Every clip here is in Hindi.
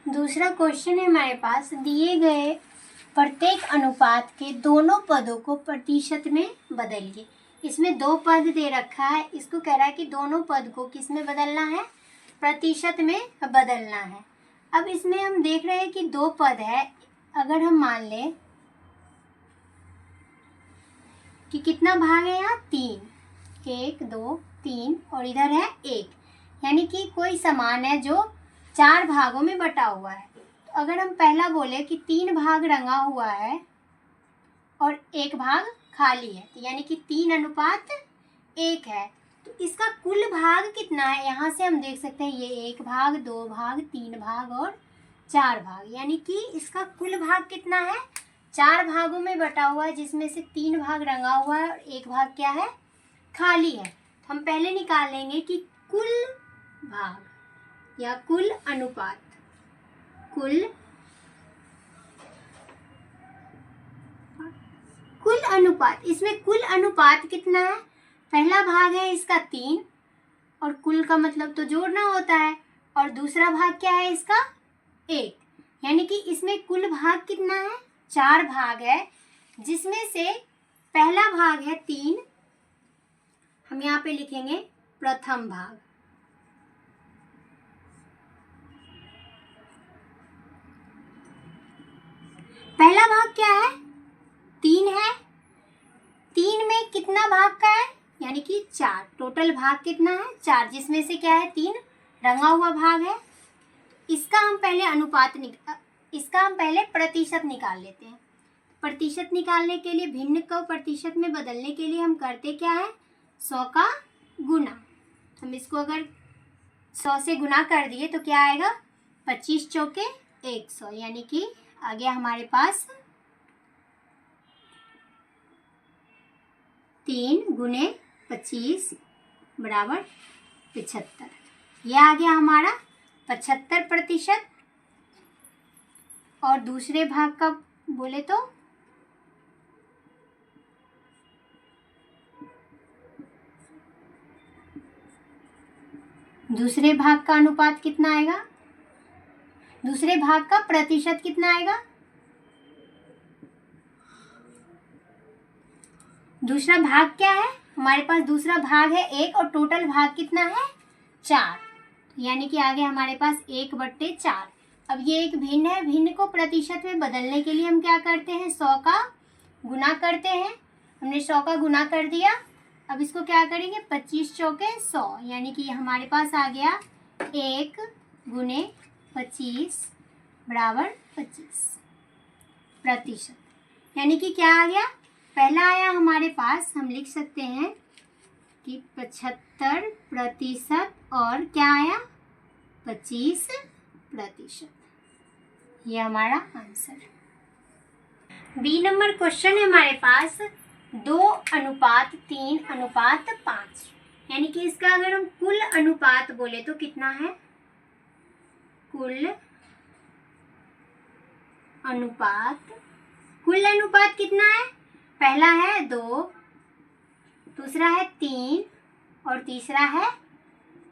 दूसरा क्वेश्चन है हमारे पास, दिए गए प्रत्येक अनुपात के दोनों पदों को प्रतिशत में बदलिए। इसमें दो पद दे रखा है, इसको कह रहा है कि दोनों पद को किस में बदलना है, प्रतिशत में बदलना है। अब इसमें हम देख रहे हैं कि दो पद है, अगर हम मान लें कि कितना भाग है यहाँ 3, 1 2 3 और इधर है 1, यानी कि कोई समान है जो 4 भागों में बटा हुआ है। तो अगर हम पहला बोले कि 3 भाग रंगा हुआ है और 1 भाग खाली है, तो यानी कि 3:1 है, तो इसका कुल भाग कितना है, यहाँ से हम देख सकते हैं ये 1 भाग 2 भाग 3 भाग और 4 भाग, यानी कि इसका कुल भाग कितना है, 4 भागों में बटा हुआ है, जिसमें से 3 भाग रंगा हुआ है और 1 भाग क्या है, खाली है। तो हम पहले निकाल लेंगे कि कुल भाग या कुल अनुपात, कुल अनुपात, इसमें कुल अनुपात कितना है, पहला भाग है इसका 3 और कुल का मतलब तो जोड़ना होता है, और दूसरा भाग क्या है इसका 1, यानी कि इसमें कुल भाग कितना है, 4 भाग है, जिसमें से पहला भाग है 3, हम यहाँ पे लिखेंगे प्रथम भाग, पहला भाग क्या है 3 है, 3 में कितना भाग का है, यानी कि 4, टोटल भाग कितना है 4, जिसमें से क्या है 3 रंगा हुआ भाग है। इसका हम पहले प्रतिशत निकाल लेते हैं। प्रतिशत निकालने के लिए, भिन्न को प्रतिशत में बदलने के लिए हम करते क्या है, 100 का गुना। हम इसको अगर 100 से गुना कर दिए तो क्या आएगा, 25 चौके 100, यानी कि आ गया हमारे पास 3 गुने 25 बराबर 75, यह आ गया हमारा 75%। और दूसरे भाग का बोले तो दूसरे भाग का अनुपात कितना आएगा, दूसरे भाग का प्रतिशत कितना आएगा, दूसरा भाग क्या है हमारे पास, दूसरा भाग है 1 और टोटल भाग कितना है 4, यानी कि आगे हमारे पास 1/4। अब ये एक भिन्न है, भिन्न को प्रतिशत में बदलने के लिए हम क्या करते हैं, 100 का गुना करते हैं। हमने 100 का गुना कर दिया, अब इसको क्या करेंगे 25 चौके 100, यानी कि हमारे पास आ गया 1 गुने 25 बराबर 25%, यानी कि क्या आ गया, पहला आया हमारे पास, हम लिख सकते हैं कि 75% और क्या आया 25%, ये हमारा आंसर। बी नंबर क्वेश्चन है हमारे पास, 2:3:5, यानी कि इसका अगर हम कुल अनुपात बोले तो कितना है, कुल अनुपात कितना है, पहला है 2, दूसरा है 3 और तीसरा है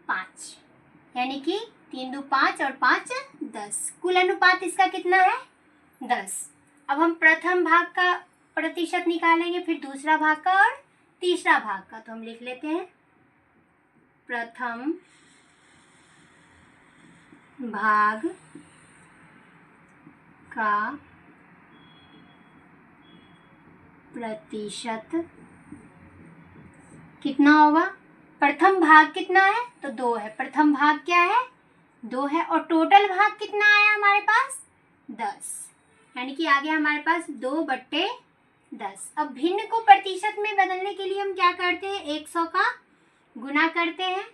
5, यानी कि 3 2 5 और 5 10, कुल अनुपात इसका कितना है 10। अब हम प्रथम भाग का प्रतिशत निकालेंगे, फिर दूसरा भाग का और तीसरा भाग का, तो हम लिख लेते हैं प्रथम भाग का प्रतिशत कितना होगा, प्रथम भाग कितना है तो 2 है, प्रथम भाग क्या है 2 है, और टोटल भाग कितना आया हमारे पास 10, यानी कि आ गया हमारे पास 2/10। अब भिन्न को प्रतिशत में बदलने के लिए हम क्या करते हैं, 100 का गुना करते हैं,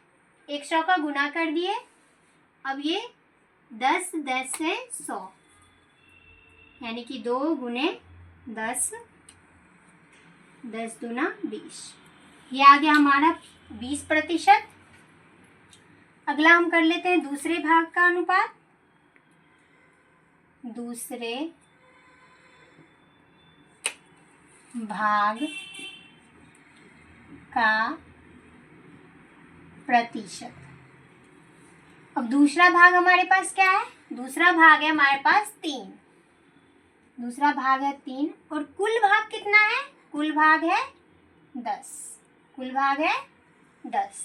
100 का गुना कर दिए, अब ये 10 10 से 100, यानी कि 2 गुने 10, 10 दूना 20, ये आ गया हमारा 20%। अगला हम कर लेते हैं दूसरे भाग का अनुपात, दूसरे भाग का प्रतिशत, अब दूसरा भाग हमारे पास क्या है? दूसरा भाग है हमारे पास 3। दूसरा भाग है 3 और कुल भाग कितना है? कुल भाग है 10। कुल भाग है 10।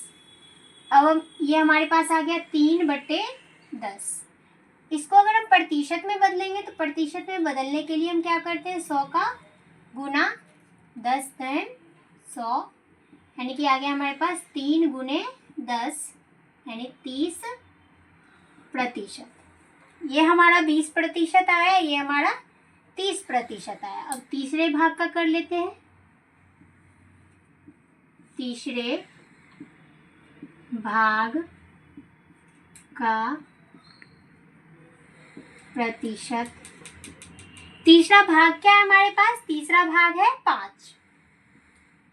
अब ये हमारे पास आ गया 3/10। इसको अगर हम प्रतिशत में बदलेंगे तो प्रतिशत में बदलने के लिए हम क्या करते हैं? 100 का गुना 10/100, यानी कि आ गया हमारे पास 3 गुने 10 यानी 30%। ये हमारा 20% आया, ये हमारा 30% आया। अब तीसरे भाग का कर लेते हैं। तीसरे भाग का प्रतिशत। तीसरा भाग क्या है हमारे पास? तीसरा भाग है 5।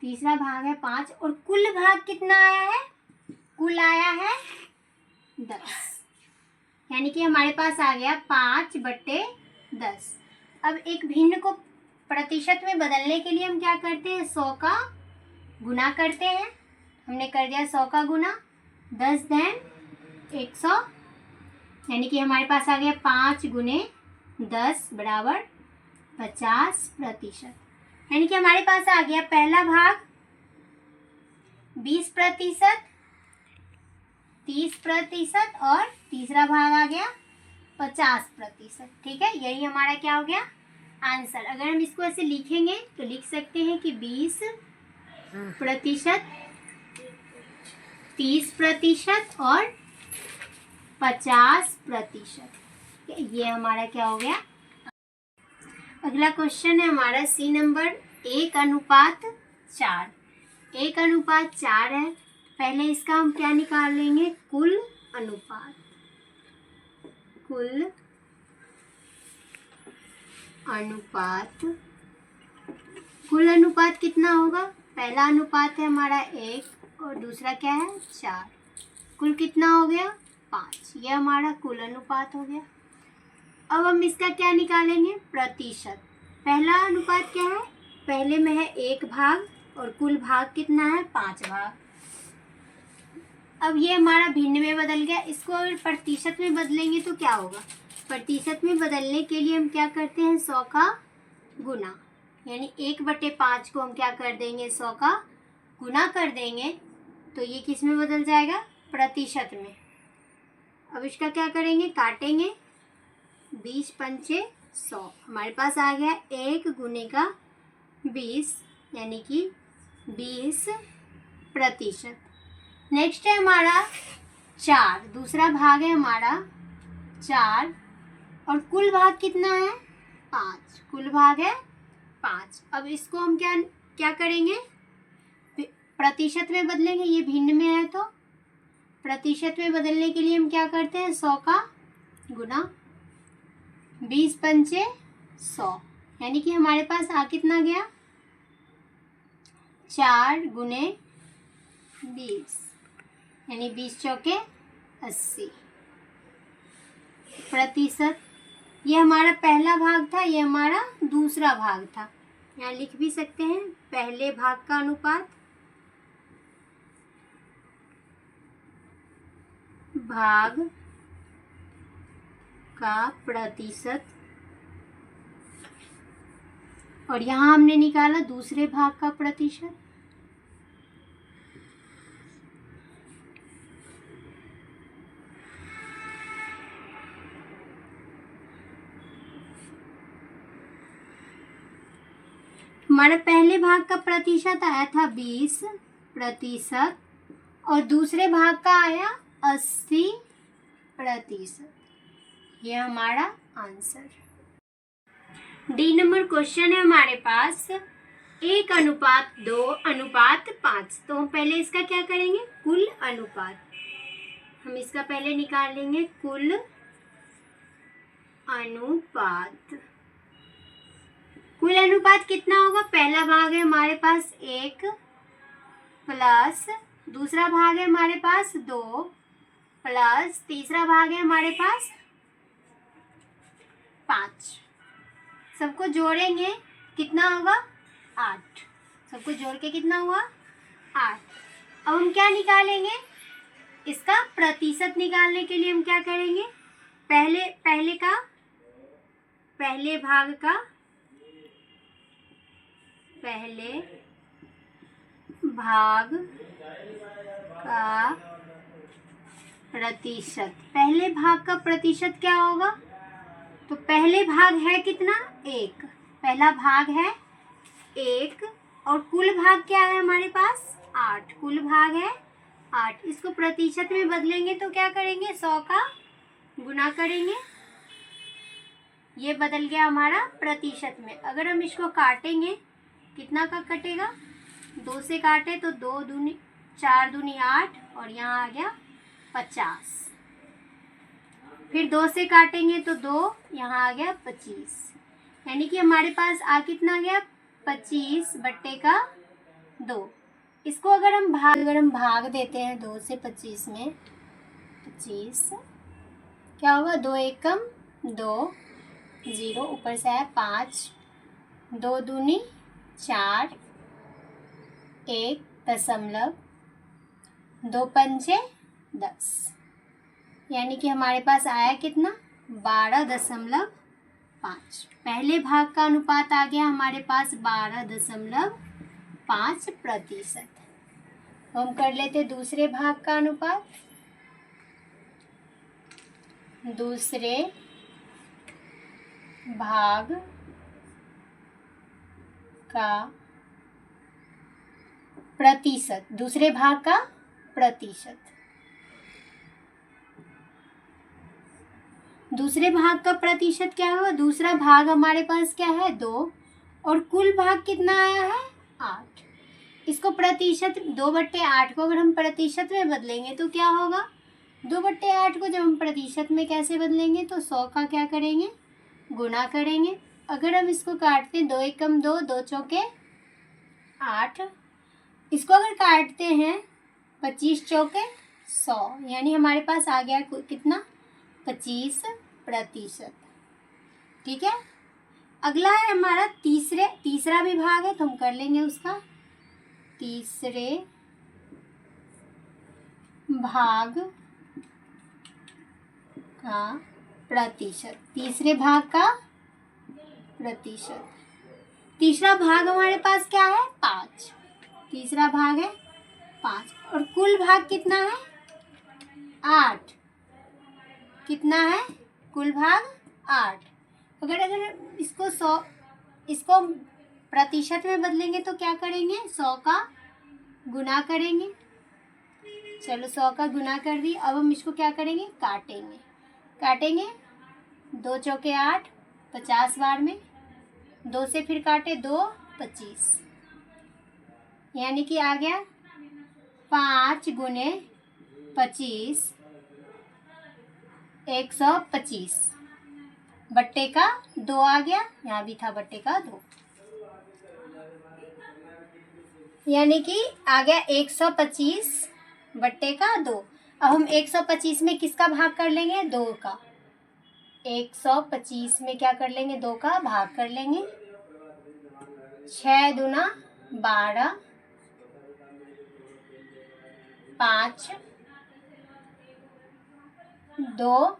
तीसरा भाग है 5 और कुल भाग कितना आया है? कुल आया है 10, यानी कि हमारे पास आ गया 5/10। अब एक भिन्न को प्रतिशत में बदलने के लिए हम क्या करते हैं? 100 का गुना करते हैं। हमने कर दिया 100 का गुना 10/100, यानी कि हमारे पास आ गया 5 गुने 10 बराबर 50%। यानी कि हमारे पास आ गया पहला भाग 20%, 30% और तीसरा भाग आ गया 50%। ठीक है, यही हमारा क्या हो गया? आंसर। अगर हम इसको ऐसे लिखेंगे तो लिख सकते हैं कि 20%, 30% और 50%। ये हमारा क्या हो गया? अगला क्वेश्चन है हमारा सी नंबर 1:4। 1:4 है। पहले इसका हम क्या निकाल लेंगे? कुल अनुपात। कुल अनुपात। कुल अनुपात कितना होगा? पहला अनुपात है हमारा 1 और दूसरा क्या है? 4। कुल कितना हो गया? 5। ये हमारा कुल अनुपात हो गया। अब हम इसका क्या निकालेंगे? प्रतिशत। पहला अनुपात क्या है? पहले में है 1 भाग और कुल भाग कितना है? 5 भाग। अब ये हमारा भिन्न में बदल गया। इसको अगर प्रतिशत में बदलेंगे तो क्या होगा? प्रतिशत में बदलने के लिए हम क्या करते हैं? 100 का गुना, यानी 1/5 को हम क्या कर देंगे? 100 का गुना कर देंगे तो ये किस में बदल जाएगा? प्रतिशत में। अब इसका क्या करेंगे? काटेंगे। 20 पंचे 100, हमारे पास आ गया 1 गुने का 20, यानी कि 20%। नेक्स्ट है हमारा 4। दूसरा भाग है हमारा 4 और कुल भाग कितना है? 5। कुल भाग है 5। अब इसको हम क्या करेंगे? प्रतिशत में बदलेंगे। ये भिन्न में है तो प्रतिशत में बदलने के लिए हम क्या करते हैं? 100 का गुना 20 पंचे 100, यानी कि हमारे पास आ कितना गया? 4 गुने 20, यानी 20 चौके 80 प्रतिशत। ये हमारा पहला भाग था, ये हमारा दूसरा भाग था। यहाँ लिख भी सकते हैं पहले भाग का अनुपात भाग का प्रतिशत, और यहाँ हमने निकाला दूसरे भाग का प्रतिशत। हमारा पहले भाग का प्रतिशत आया था 20% और दूसरे भाग का आया 80%। ये हमारा आंसर। डी नंबर क्वेश्चन है हमारे पास 1:2:5। तो हम पहले इसका क्या करेंगे? कुल अनुपात। हम इसका पहले निकाल लेंगे कुल अनुपात। कुल अनुपात कितना होगा? पहला भाग है हमारे पास 1 प्लस दूसरा भाग है हमारे पास 2 प्लस तीसरा भाग है हमारे पास 5। सबको जोड़ेंगे कितना होगा? 8। सबको जोड़ के कितना हुआ? 8। अब हम क्या निकालेंगे? इसका प्रतिशत निकालने के लिए हम क्या करेंगे, पहले भाग का प्रतिशत, पहले भाग का प्रतिशत क्या होगा, तो पहले भाग है कितना, 1, पहला भाग है 1 और कुल भाग क्या है हमारे पास 8, कुल भाग है 8। इसको प्रतिशत में बदलेंगे तो क्या करेंगे, 100 का गुना करेंगे, ये बदल गया हमारा प्रतिशत में। अगर हम इसको काटेंगे कितना का कटेगा, 2 से काटे तो 2 दूनी 4 दूनी 8 और यहाँ आ गया 50। फिर 2 से काटेंगे तो 2, यहाँ आ गया 25, यानी कि हमारे पास कितना गया 25/2। इसको अगर हम भाग देते हैं 2 से 25 में, 25 क्या होगा, 2 एकम 2, 0 ऊपर से है 5, 2 दूनी 4, 1 दशमलव 2 पंचे 10, यानी कि हमारे पास आया कितना 12.5। पहले भाग का अनुपात आ गया हमारे पास 12.5%। हम कर लेते दूसरे भाग का अनुपात, दूसरे भाग का प्रतिशत, दूसरे भाग का प्रतिशत, दूसरे भाग का प्रतिशत क्या होगा, दूसरा भाग हमारे पास क्या है 2 और कुल भाग कितना आया है 8। इसको प्रतिशत 2/8 को अगर हम प्रतिशत में बदलेंगे तो क्या होगा, 2/8 को जब हम प्रतिशत में कैसे बदलेंगे, तो 100 का क्या करेंगे, गुना करेंगे। अगर हम इसको काटते हैं 2 एकम 2, 2 चौके 8, इसको अगर काटते हैं 25 चौके 100, यानी हमारे पास आ गया कितना 25%। ठीक है, अगला है हमारा तीसरा विभाग है, तो हम कर लेंगे उसका, तीसरे भाग का प्रतिशत, तीसरे भाग का प्रतिशत। तीसरा भाग हमारे पास क्या है 5, तीसरा भाग है 5 और कुल भाग कितना है 8, कितना है कुल भाग 8। अगर इसको प्रतिशत में बदलेंगे तो क्या करेंगे, 100 का गुना करेंगे। चलो 100 का गुना कर दी। अब हम इसको क्या करेंगे, काटेंगे 2 चौके 8, 50 बार में, 2 से फिर काटे 2, 25, यानी कि आ गया 5 गुने 25 125 बट्टे का 2 आ गया, यहाँ भी था बट्टे का 2, यानी कि आ गया 125 बट्टे का 2। अब हम 125 में किसका भाग कर लेंगे, 2 का, 125 में क्या कर लेंगे, 2 का भाग कर लेंगे। 6 दूना 12, 5 2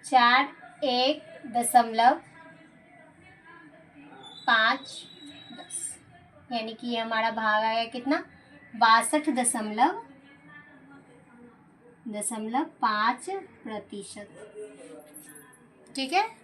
4 1.5 10, यानी कि ये हमारा भाग आया कितना 62.5%। ठीक है।